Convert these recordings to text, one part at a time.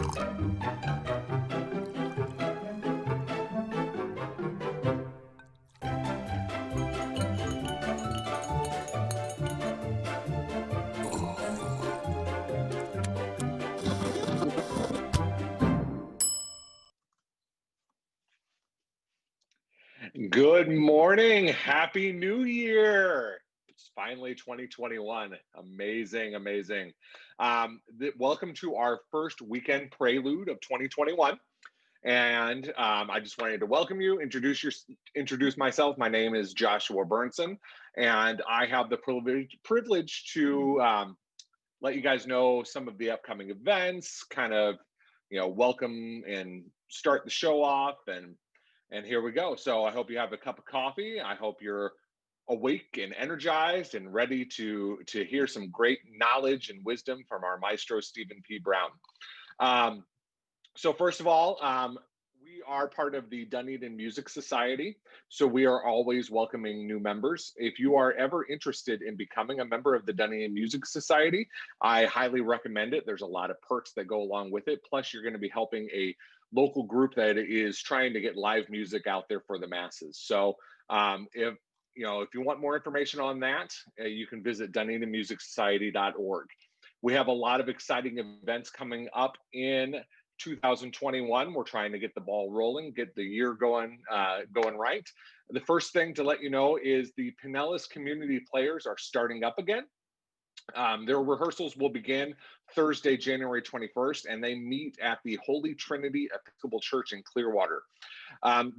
Good morning. Happy New Year. It's finally 2021. Amazing, amazing. Welcome to our first weekend prelude of 2021. And I just wanted to welcome you, introduce myself. My name is Joshua Burnson, and I have the privilege to let you guys know some of the upcoming events, kind of, welcome and start the show off and here we go. So I hope you have a cup of coffee. I hope you're awake and energized and ready to hear some great knowledge and wisdom from our Maestro Stephen P Brown. So first of all, we are part of the Dunedin Music Society, so we are always welcoming new members. If you are ever interested in becoming a member of the Dunedin Music Society, I highly recommend it. There's a lot of perks that go along with it. Plus, you're going to be helping a local group that is trying to get live music out there for the masses. So if you want more information on that, you can visit dunedinmusicsociety.org. We have a lot of exciting events coming up in 2021. We're trying to get the ball rolling, get the year going right. The first thing to let you know is the Pinellas Community Players are starting up again. Their rehearsals will begin Thursday, January 21st, and they meet at the Holy Trinity Episcopal Church in Clearwater.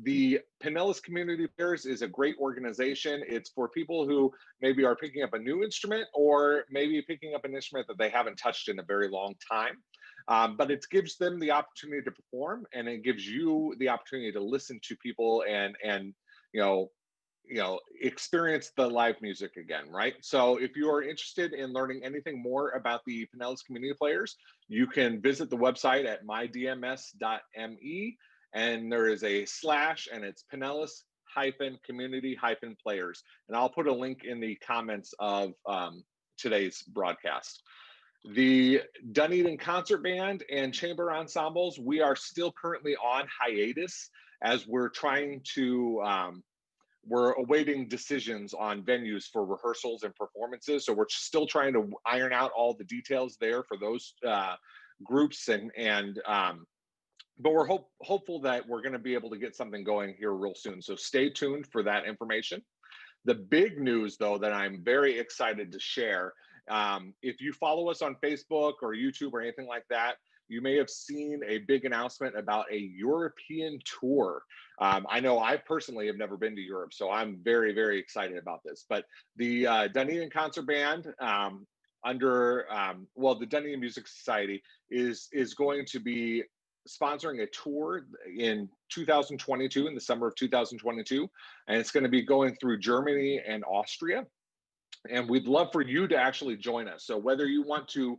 The Pinellas Community Players is a great organization. It's for people who maybe are picking up a new instrument or maybe picking up an instrument that they haven't touched in a very long time. But it gives them the opportunity to perform, and it gives you the opportunity to listen to people and experience the live music again, right? So if you are interested in learning anything more about the Pinellas Community Players, you can visit the website at mydms.me, and there is a / and it's Pinellas-community-players. And I'll put a link in the comments of today's broadcast. The Dunedin Concert Band and Chamber Ensembles, we are still currently on hiatus as we're trying to we're awaiting decisions on venues for rehearsals and performances. So we're still trying to iron out all the details there for those groups, but we're hopeful that we're going to be able to get something going here real soon. So stay tuned for that information. The big news, though, that I'm very excited to share, if you follow us on Facebook or YouTube or anything like that, you may have seen a big announcement about a European tour. I know I personally have never been to Europe, so I'm very, very excited about this. But the Dunedin Concert Band the Dunedin Music Society is going to be sponsoring a tour in 2022, in the summer of 2022, and it's going to be going through Germany and Austria. And we'd love for you to actually join us. So whether you want to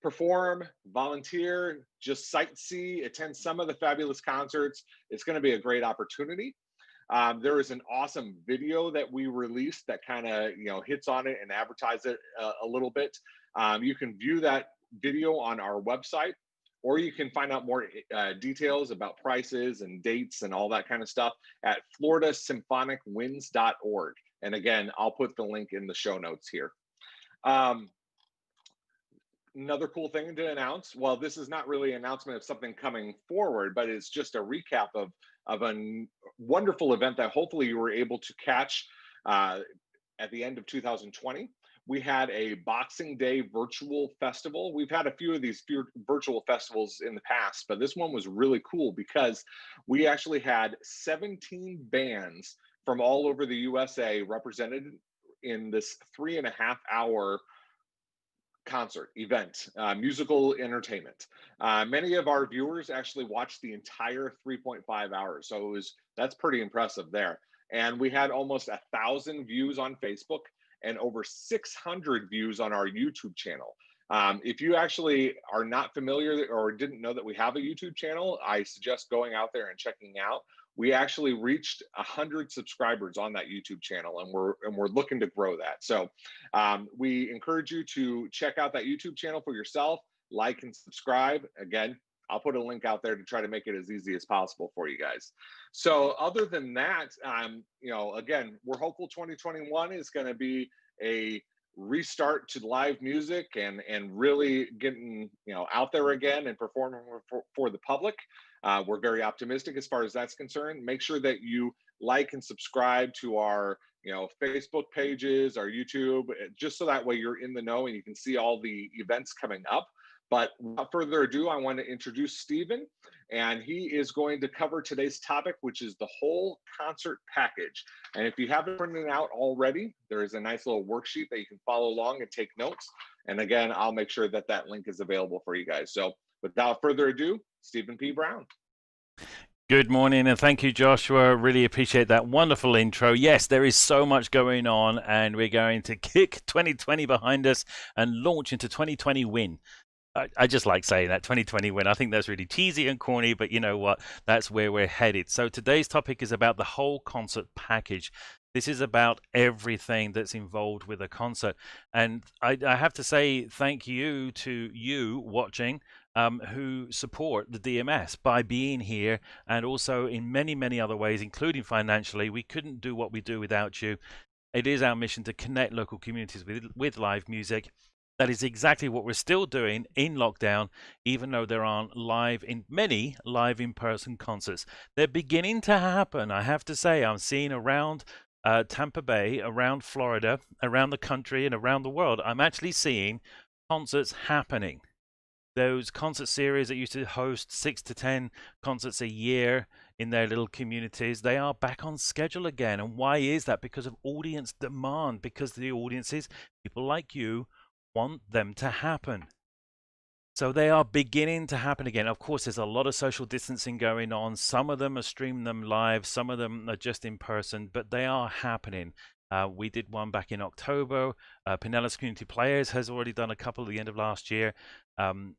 perform, volunteer, just sightsee, attend some of the fabulous concerts, it's going to be a great opportunity. There is an awesome video that we released that kind of hits on it and advertise it a little bit. You can view that video on our website, or you can find out more details about prices and dates and all that kind of stuff at floridasymphonic-winds.org. And again, I'll put the link in the show notes here. Another cool thing to announce, well, this is not really an announcement of something coming forward, but it's just a recap of a wonderful event that hopefully you were able to catch at the end of 2020. We had a Boxing Day virtual festival. We've had a few of these virtual festivals in the past, but this one was really cool because we actually had 17 bands from all over the USA represented in this 3.5-hour concert event, musical entertainment. Many of our viewers actually watched the entire 3.5 hours, so that's pretty impressive there. And we had almost 1,000 views on Facebook and over 600 views on our YouTube channel. If you actually are not familiar or didn't know that we have a YouTube channel, I suggest going out there and checking out. We actually reached 100 subscribers on that YouTube channel, and we're looking to grow that. So we encourage you to check out that YouTube channel for yourself, like and subscribe. Again, I'll put a link out there to try to make it as easy as possible for you guys. So other than that, again, we're hopeful 2021 is going to be a restart to live music and really getting out there again and performing for the public. We're very optimistic as far as that's concerned. Make sure that you like and subscribe to our Facebook pages, our YouTube, just so that way you're in the know and you can see all the events coming up. But without further ado, I want to introduce Stephen, and he is going to cover today's topic, which is the whole concert package. And if you haven't printed it out already, there is a nice little worksheet that you can follow along and take notes. And again, I'll make sure that that link is available for you guys. So without further ado, Stephen P Brown. Good morning, and thank you, Joshua. Really appreciate that wonderful intro. Yes, there is so much going on, and we're going to kick 2020 behind us and launch into 2020 win. I just like saying that, 2020 win. I think that's really cheesy and corny, but you know what? That's where we're headed. So today's topic is about the whole concert package. This is about everything that's involved with a concert. And I have to say thank you to you watching who support the DMS by being here, and also in many, many other ways, including financially. We couldn't do what we do without you. It is our mission to connect local communities with live music. That is exactly what we're still doing in lockdown, even though there aren't many live in-person concerts. They're beginning to happen, I have to say. I'm seeing around Tampa Bay, around Florida, around the country, and around the world, I'm actually seeing concerts happening. Those concert series that used to host 6 to 10 concerts a year in their little communities, they are back on schedule again. And why is that? Because of audience demand, because the audiences, people like you, want them to happen. So they are beginning to happen again. Of course, there's a lot of social distancing going on. Some of them are streaming them live, some of them are just in person, but they are happening. We did one back in October. Pinellas Community Players has already done a couple at the end of last year. We're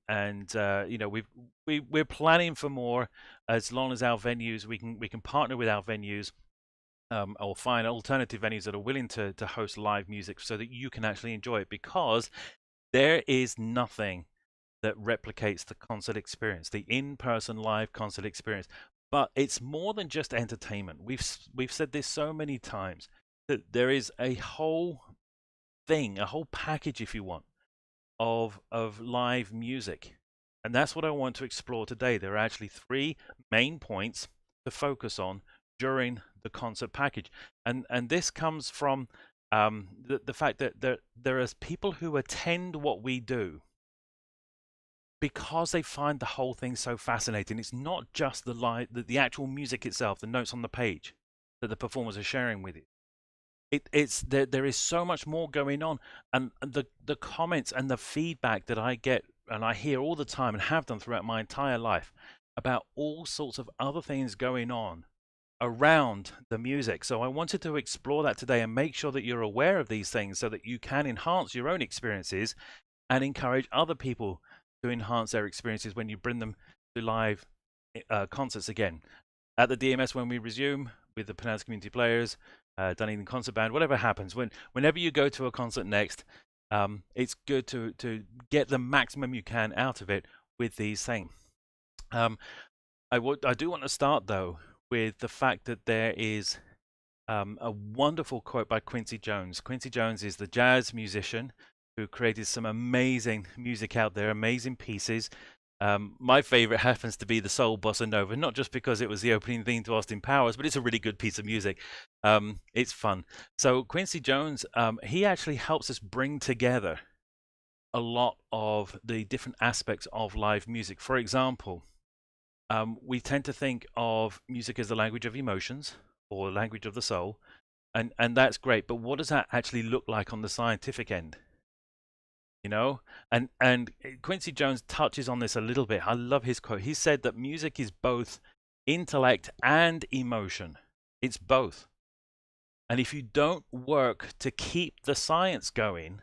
planning for more, as long as our venues, we can partner with our venues or find alternative venues that are willing to host live music so that you can actually enjoy it, because there is nothing that replicates the concert experience, the in-person live concert experience. But it's more than just entertainment. We've said this so many times, that there is a whole thing, a whole package, if you want, of live music. And that's what I want to explore today. There are actually 3 main points to focus on during the concert package. And this comes from the fact that there are people who attend what we do because they find the whole thing so fascinating. It's not just the actual music itself, the notes on the page that the performers are sharing with you. There is so much more going on, and the comments and the feedback that I get and I hear all the time and have done throughout my entire life about all sorts of other things going on around the music. So I wanted to explore that today and make sure that you're aware of these things so that you can enhance your own experiences and encourage other people to enhance their experiences when you bring them to live concerts again. At the DMS, when we resume with the Pinellas Community Players, Dunedin Concert Band, whatever happens, whenever you go to a concert next, it's good to get the maximum you can out of it with these things. I do want to start, though, with the fact that there is a wonderful quote by Quincy Jones. Quincy Jones is the jazz musician who created some amazing music out there, amazing pieces. My favorite happens to be the Soul Bossa Nova, not just because it was the opening theme to Austin Powers, but it's a really good piece of music. It's fun. So Quincy Jones, he actually helps us bring together a lot of the different aspects of live music. For example, we tend to think of music as the language of emotions or the language of the soul, and that's great. But what does that actually look like on the scientific end? And Quincy Jones touches on this a little bit. I love his quote. He said that music is both intellect and emotion. It's both. And if you don't work to keep the science going,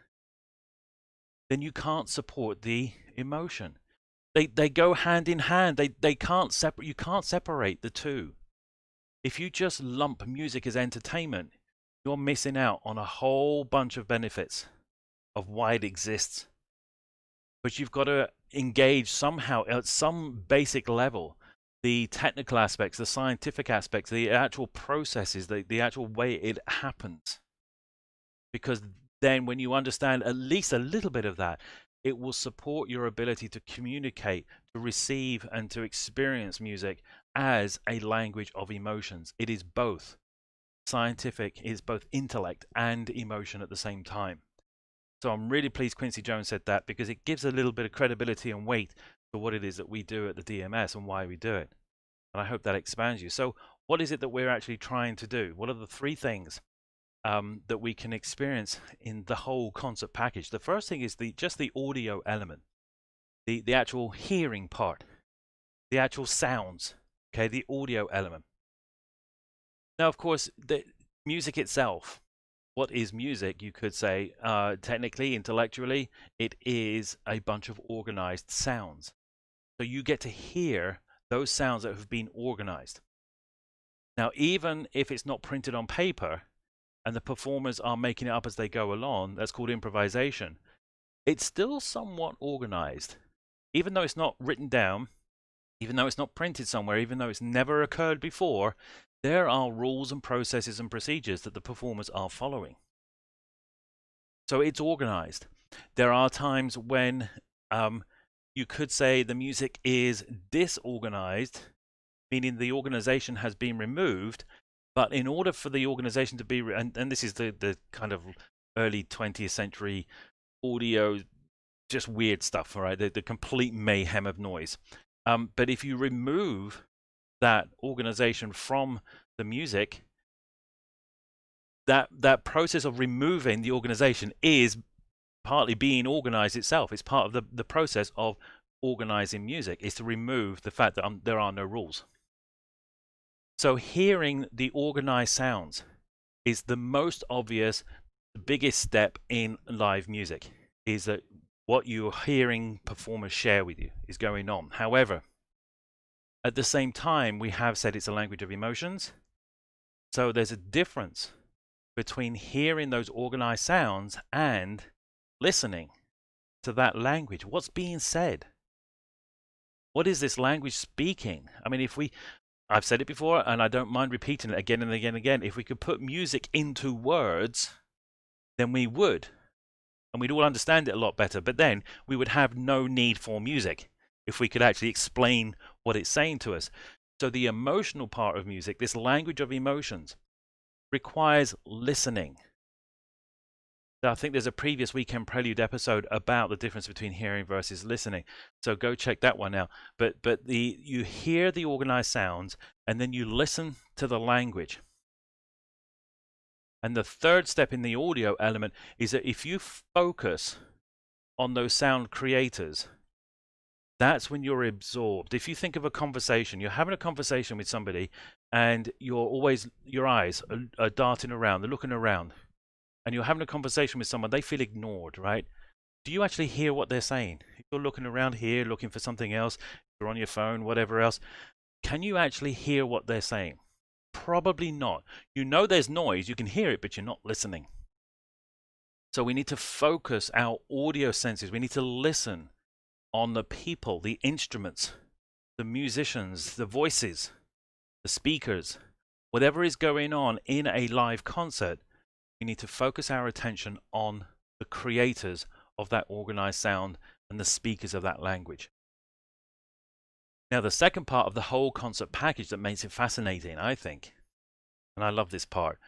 then you can't support the emotion. They go hand in hand. They can't separate. You can't separate the two. If you just lump music as entertainment, you're missing out on a whole bunch of benefits of why it exists. but you've got to engage somehow at some basic level the technical aspects, the scientific aspects, the actual processes, the actual way it happens. Because then when you understand at least a little bit of that, it will support your ability to communicate, to receive, and to experience music as a language of emotions. It is both scientific, it is both intellect and emotion at the same time. So I'm really pleased Quincy Jones said that, because it gives a little bit of credibility and weight to what it is that we do at the DMS and why we do it. And I hope that expands you. So what is it that we're actually trying to do? What are the three things that we can experience in the whole concert package? The first thing is just the audio element, the actual hearing part, the actual sounds, okay, the audio element. Now, of course, the music itself, what is music? You could say, technically, intellectually, it is a bunch of organized sounds. So you get to hear those sounds that have been organized. Now, even if it's not printed on paper and the performers are making it up as they go along, that's called improvisation, it's still somewhat organized. Even though it's not written down, even though it's not printed somewhere, even though it's never occurred before, there are rules and processes and procedures that the performers are following. So it's organized. There are times when you could say the music is disorganized, meaning the organization has been removed. But in order for the organization to be, and this is the kind of early 20th century audio, just weird stuff, all right? The complete mayhem of noise. But if you remove that organization from the music, that process of removing the organization is partly being organized itself. It's part of the process of organizing music, is to remove the fact that there are no rules. So hearing the organized sounds is the most obvious, the biggest step in live music, is that what you're hearing performers share with you is going on. However, at the same time, we have said it's a language of emotions. So there's a difference between hearing those organized sounds and listening to that language. What's being said? What is this language speaking? I mean, I've said it before and I don't mind repeating it again and again and again. If we could put music into words, then we would. And we'd all understand it a lot better. But then we would have no need for music if we could actually explain what it's saying to us. So the emotional part of music, this language of emotions, requires listening. I think there's a previous Weekend Prelude episode about the difference between hearing versus listening. So go check that one out. But you hear the organized sounds and then you listen to the language. And the third step in the audio element is that if you focus on those sound creators, that's when you're absorbed. If you think of a conversation, you're having a conversation with somebody and your eyes are darting around, they're looking around, and you're having a conversation with someone, they feel ignored, right? Do you actually hear what they're saying? If you're looking around here, looking for something else, you're on your phone, whatever else, can you actually hear what they're saying? Probably not. You know there's noise, you can hear it, but you're not listening. So we need to focus our audio senses. We need to listen on the people, the instruments, the musicians, the voices, the speakers, whatever is going on in a live concert. We need to focus our attention on the creators of that organized sound and the speakers of that language. Now, the second part of the whole concert package that makes it fascinating, I think, and I love this part,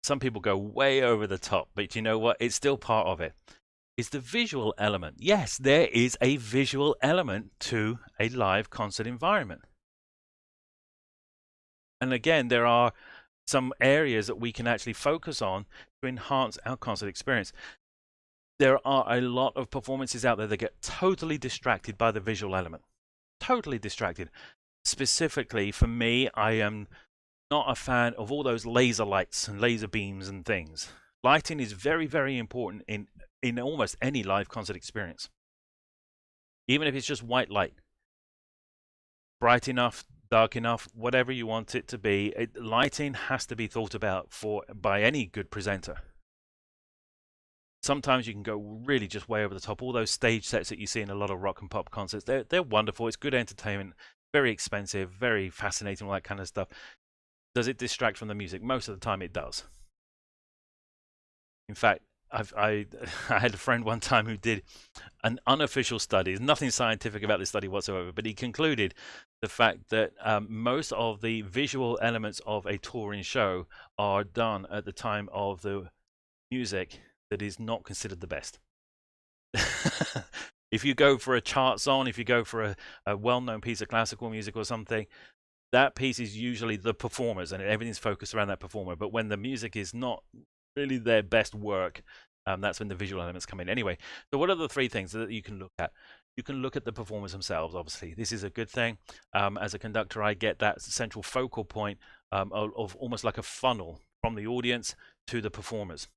some people go way over the top, but you know what? It's still part of it, is the visual element. Yes, there is a visual element to a live concert environment. And again, there are some areas that we can actually focus on to enhance our concert experience. There are a lot of performances out there that get totally distracted by the visual element. Totally distracted. Specifically for me, I am not a fan of all those laser lights and laser beams and things. Lighting is very, very important in almost any live concert experience. Even if it's just white light. Bright enough, dark enough, whatever you want it to be, lighting has to be thought about by any good presenter. sometimes you can go really just way over the top. All those stage sets that you see in a lot of rock and pop concerts, they're wonderful. It's good entertainment, very expensive, very fascinating, all that kind of stuff. Does it distract from the music? Most of the time it does. In fact, I had a friend one time who did an unofficial study. There's nothing scientific about this study whatsoever, but he concluded the fact that most of the visual elements of a touring show are done at the time of the music that is not considered the best. If you go for a chart song, if you go for a well-known piece of classical music or something, that piece is usually the performers and everything's focused around that performer. But when the music is not really their best work, that's when the visual elements come in. Anyway, so what are the three things that you can look at? You can look at the performers themselves, obviously. This is a good thing. As a conductor, I get that central focal point of almost like a funnel from the audience to the performers.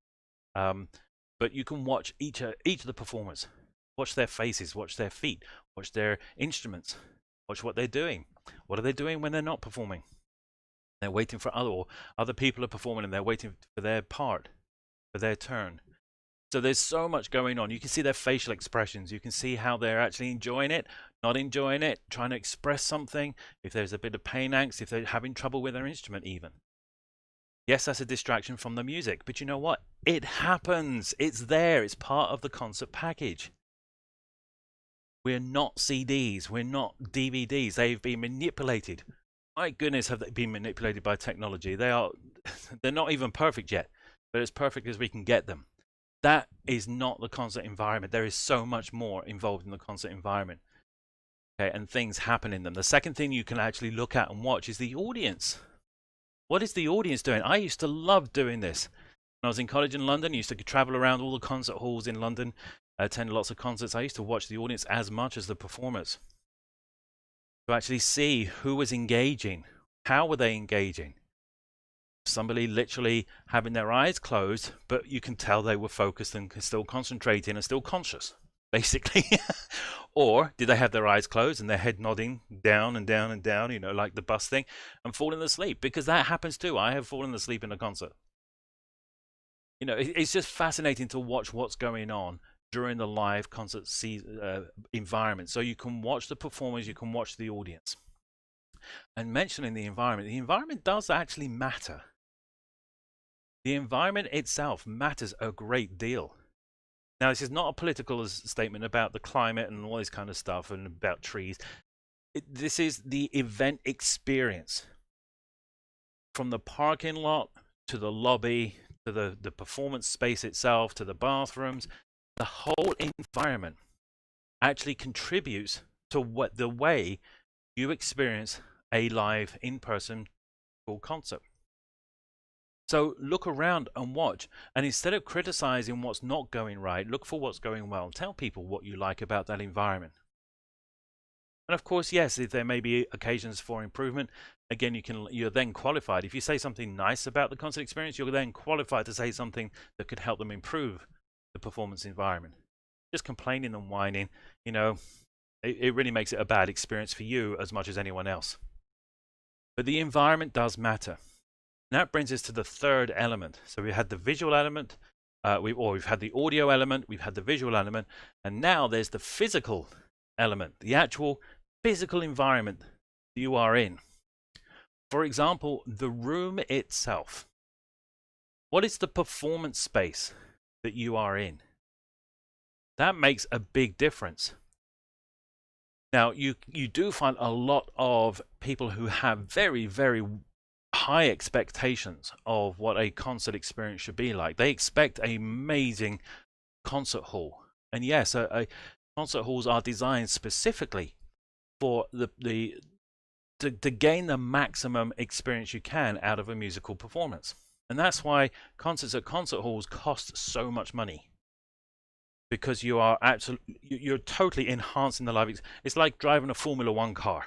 But you can watch each of the performers. Watch their faces, watch their feet, watch their instruments, watch what they're doing. What are they doing when they're not performing? They're waiting for other people are performing and they're waiting for their part, for their turn. So there's so much going on. You can see their facial expressions. You can see how they're actually enjoying it, not enjoying it, trying to express something. If there's a bit of pain angst, if they're having trouble with their instrument even. Yes, that's a distraction from the music, but you know what? It happens. It's there. It's part of the concert package. We're not CDs. We're not DVDs. They've been manipulated. My goodness, have they been manipulated by technology? They're not even perfect yet, but as perfect as we can get them. That is not the concert environment. There is so much more involved in the concert environment. Okay, and things happen in them. The second thing you can actually look at and watch is the audience. What is the audience doing? I used to love doing this. When I was in college in London, I used to travel around all the concert halls in London, attend lots of concerts. I used to watch the audience as much as the performers. To actually see who was engaging. How were they engaging? Somebody literally having their eyes closed, but you can tell they were focused and still concentrating and still conscious, basically. Or did they have their eyes closed and their head nodding down and down and down, like the bus thing, and falling asleep? Because that happens too. I have fallen asleep in a concert. It's just fascinating to watch what's going on during the live concert environment. So you can watch the performers, you can watch the audience. And mentioning the environment does actually matter. The environment itself matters a great deal. Now, this is not a political statement about the climate and all this kind of stuff and about trees. This is the event experience. From the parking lot to the lobby, to the performance space itself, to the bathrooms, the whole environment actually contributes to the way you experience a live in-person concert. So look around and watch, and instead of criticizing what's not going right, look for what's going well. Tell people what you like about that environment. And of course, yes, if there may be occasions for improvement, again, you're then qualified. If you say something nice about the concert experience, you're then qualified to say something that could help them improve the performance environment. Just complaining and whining, it really makes it a bad experience for you as much as anyone else. But the environment does matter. And that brings us to the third element. So we had the visual element, we've had the audio element, we've had the visual element, and now there's the physical element, the actual physical environment you are in. For example, the room itself. What is the performance space that you are in? That makes a big difference. Now, you do find a lot of people who have very, very high expectations of what a concert experience should be like. They expect an amazing concert hall. And yes, concert halls are designed specifically for to gain the maximum experience you can out of a musical performance. And that's why concerts at concert halls cost so much money. Because you're totally enhancing the live experience. It's like driving a Formula One car.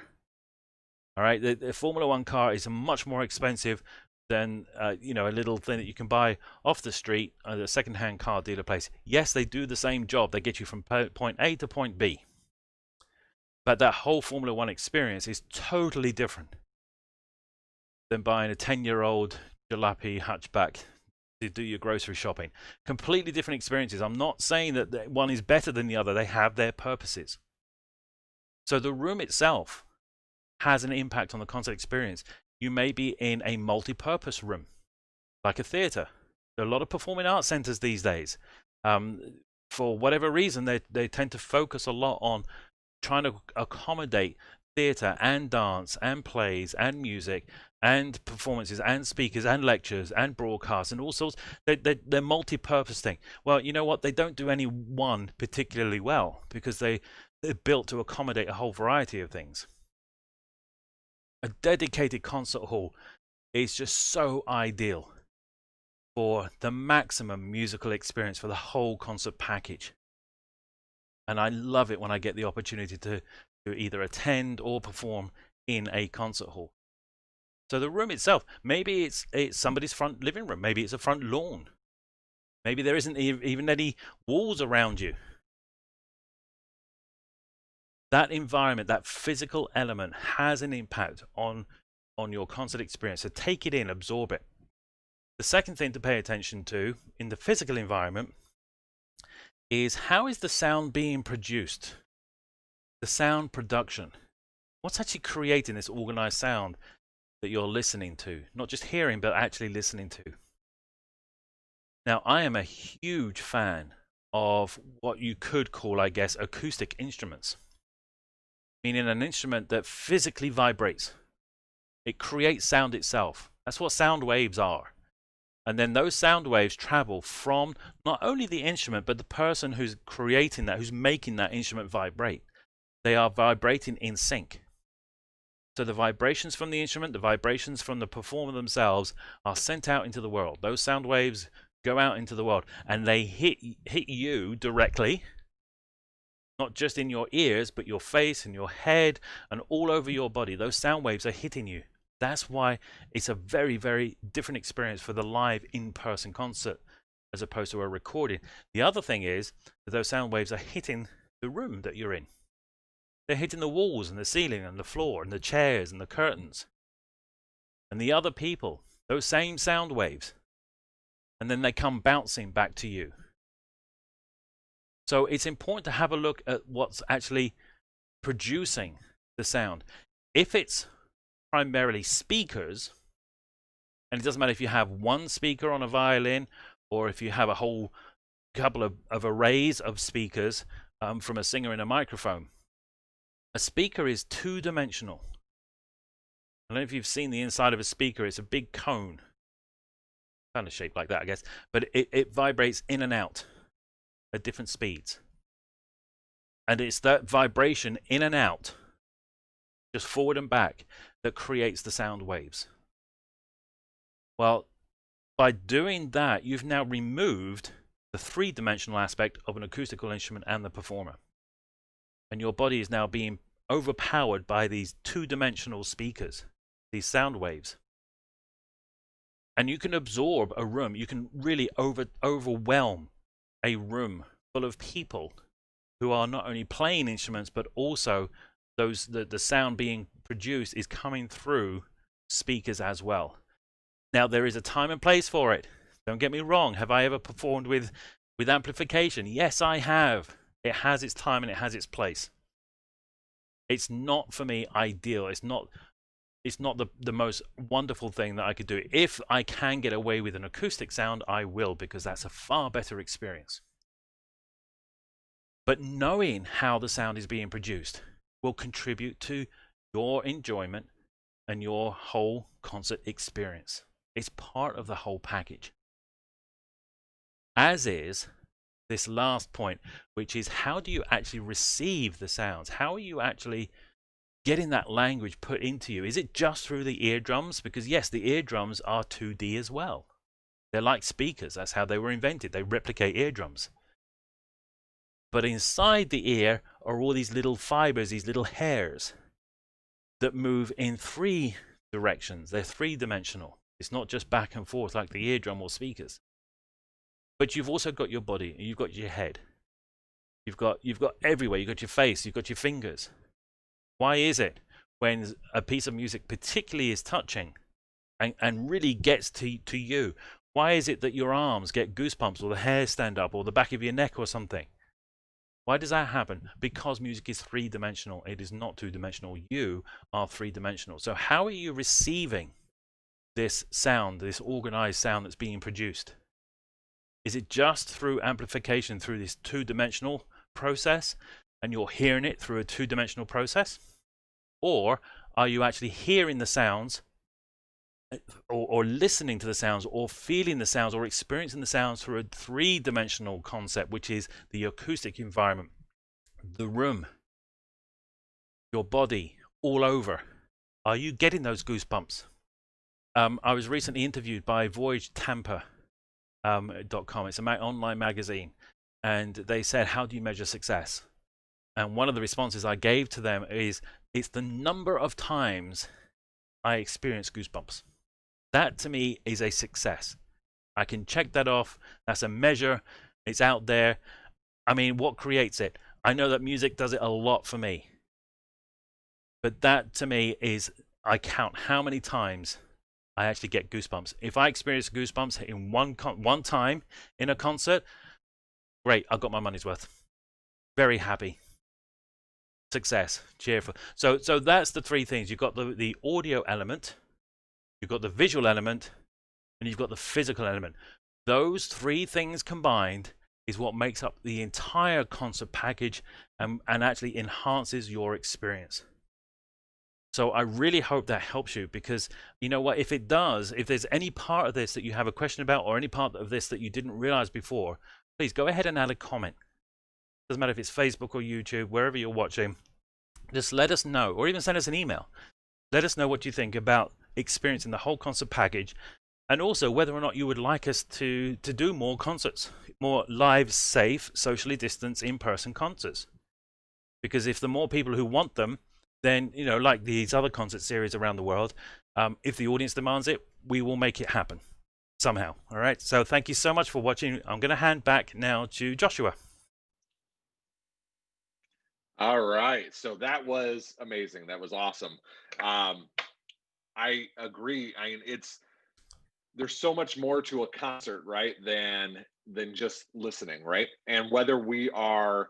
All right, the Formula One car is much more expensive than a little thing that you can buy off the street at a second-hand car dealer place. Yes, they do the same job. They get you from point A to point B. But that whole Formula One experience is totally different than buying a 10-year-old jalopy hatchback to do your grocery shopping. Completely different experiences. I'm not saying that one is better than the other. They have their purposes. So the room itself has an impact on the concert experience. You may be in a multi-purpose room, like a theater. There are a lot of performing arts centers these days. For whatever reason, they tend to focus a lot on trying to accommodate theater and dance and plays and music and performances and speakers and lectures and broadcasts and all sorts. They're multi-purpose thing. Well, you know what? They don't do any one particularly well because they're built to accommodate a whole variety of things. A dedicated concert hall is just so ideal for the maximum musical experience for the whole concert package. And I love it when I get the opportunity to either attend or perform in a concert hall. So the room itself, maybe it's somebody's front living room, maybe it's a front lawn, maybe there isn't even any walls around you. That environment, that physical element has an impact on your concert experience. So take it in, absorb it. The second thing to pay attention to in the physical environment is how is the sound being produced? The sound production. What's actually creating this organized sound that you're listening to? Not just hearing, but actually listening to. Now, I am a huge fan of what you could call, I guess, acoustic instruments. Meaning an instrument that physically vibrates. It creates sound itself. That's what sound waves are. And then those sound waves travel from not only the instrument, but the person who's creating that, who's making that instrument vibrate. They are vibrating in sync. So the vibrations from the instrument, the vibrations from the performer themselves are sent out into the world. Those sound waves go out into the world and they hit you directly. Not just in your ears, but your face and your head and all over your body. Those sound waves are hitting you. That's why it's a very, very different experience for the live in-person concert as opposed to a recording. The other thing is that those sound waves are hitting the room that you're in. They're hitting the walls and the ceiling and the floor and the chairs and the curtains. And the other people, those same sound waves. And then they come bouncing back to you. So it's important to have a look at what's actually producing the sound. If it's primarily speakers, and it doesn't matter if you have one speaker on a violin or if you have a whole couple of arrays of speakers from a singer in a microphone. A speaker is two-dimensional. I don't know if you've seen the inside of a speaker. It's a big cone, kind of shaped like that, I guess, but it vibrates in and out at different speeds. And it's that vibration in and out, just forward and back, that creates the sound waves. Well, by doing that, you've now removed the three-dimensional aspect of an acoustical instrument and the performer. And your body is now being overpowered by these two-dimensional speakers, these sound waves. And you can absorb a room. You can really overwhelm a room full of people who are not only playing instruments, but also the sound being produced is coming through speakers as well. Now, there is a time and place for it. Don't get me wrong. Have I ever performed with amplification? Yes, I have. It has its time and it has its place. It's not, for me, ideal. It's not the most wonderful thing that I could do. If I can get away with an acoustic sound, I will, because that's a far better experience. But knowing how the sound is being produced will contribute to your enjoyment and your whole concert experience. It's part of the whole package. As is this last point, which is how do you actually receive the sounds? How are you actually getting that language put into you? Is it just through the eardrums? Because yes, the eardrums are 2D as well. They're like speakers. That's how they were invented. They replicate eardrums. But inside the ear are all these little fibers, these little hairs that move in three directions. They're three-dimensional. It's not just back and forth like the eardrum or speakers. But you've also got your body, you've got your head. You've got everywhere. You've got your face, you've got your fingers. Why is it when a piece of music particularly is touching and really gets to you, Why is it that your arms get goosebumps or the hair stand up or the back of your neck or something? Why does that happen? Because music is three-dimensional. It is not two-dimensional. You are three-dimensional. So how are you receiving this sound, this organized sound that's being produced? Is it just through amplification through this two-dimensional process and you're hearing it through a two-dimensional process? Or are you actually hearing the sounds or listening to the sounds or feeling the sounds or experiencing the sounds through a three-dimensional concept, which is the acoustic environment, the room, your body, all over? Are you getting those goosebumps? I was recently interviewed by voyagetampa.com. It's an online magazine, and they said, how do you measure success? And one of the responses I gave to them is, it's the number of times I experience goosebumps. That to me is a success. I can check that off. That's a measure. It's out there. I mean, what creates it? I know that music does it a lot for me. But that to me is, I count how many times I actually get goosebumps. If I experience goosebumps in one time in a concert, great, I've got my money's worth. Very happy. Success, cheerful. So that's the three things. You've got the audio element, you've got the visual element, and you've got the physical element. Those three things combined is what makes up the entire concert package and actually enhances your experience. So I really hope that helps you, because you know what, if it does, if there's any part of this that you have a question about or any part of this that you didn't realize before, please go ahead and add a comment. Doesn't matter if it's Facebook or YouTube, wherever you're watching, just let us know, or even send us an email. Let us know what you think about experiencing the whole concert package, and also whether or not you would like us to do more concerts, more live, safe, socially distanced, in-person concerts. Because if the more people who want them, then, you know, like these other concert series around the world, if the audience demands it, we will make it happen somehow. All right. So thank you so much for watching. I'm going to hand back now to Joshua. All right. So that was amazing. That was awesome. I agree. I mean, there's so much more to a concert, right, than just listening, right? And whether we are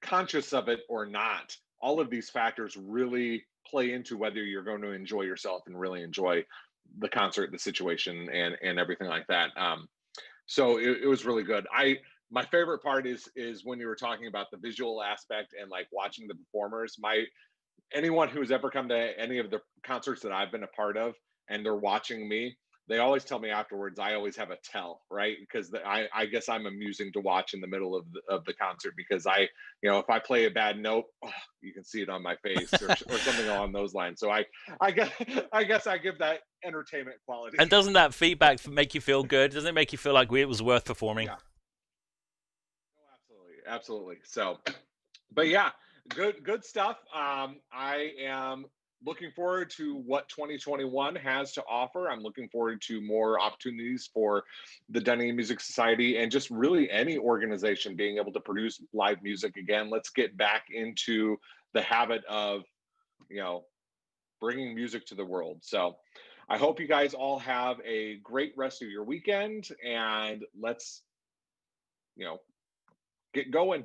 conscious of it or not, all of these factors really play into whether you're going to enjoy yourself and really enjoy the concert, the situation, and everything like that. So it was really good. My favorite part is when you were talking about the visual aspect and like watching the performers. Anyone who's ever come to any of the concerts that I've been a part of and they're watching me, they always tell me afterwards, I always have a tell, right? Because I guess I'm amusing to watch in the middle of the concert, because if I play a bad note, you can see it on my face or something along those lines. So I guess I give that entertainment quality. And doesn't that feedback make you feel good? Doesn't it make you feel like it was worth performing? Yeah. Oh, absolutely. So, but yeah, good stuff. I am looking forward to what 2021 has to offer. I'm looking forward to more opportunities for the Dunning Music Society and just really any organization being able to produce live music again. Let's get back into the habit of, bringing music to the world. So I hope you guys all have a great rest of your weekend, and let's, get going.